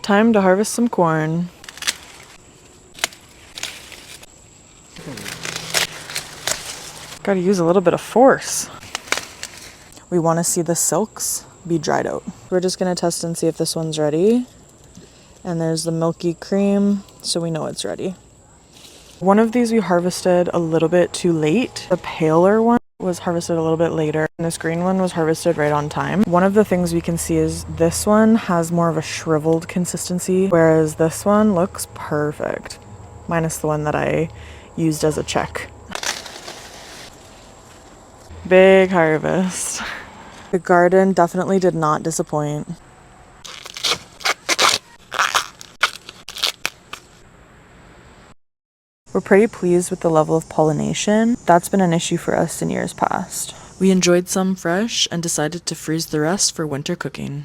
Time to harvest some corn. Gotta use a little bit of force. We want to see the silks be dried out. We're just gonna test and see if this one's ready. And there's the milky cream, so we know it's ready. One of these we harvested a little bit too late. The paler one was harvested a little bit later, and this green one was harvested right on time. One of the things we can see is this one has more of a shriveled consistency, whereas this one looks perfect, minus the one that I used as a check. Big harvest. The garden definitely did not disappoint. We're pretty pleased with the level of pollination. That's been an issue for us in years past. We enjoyed some fresh and decided to freeze the rest for winter cooking.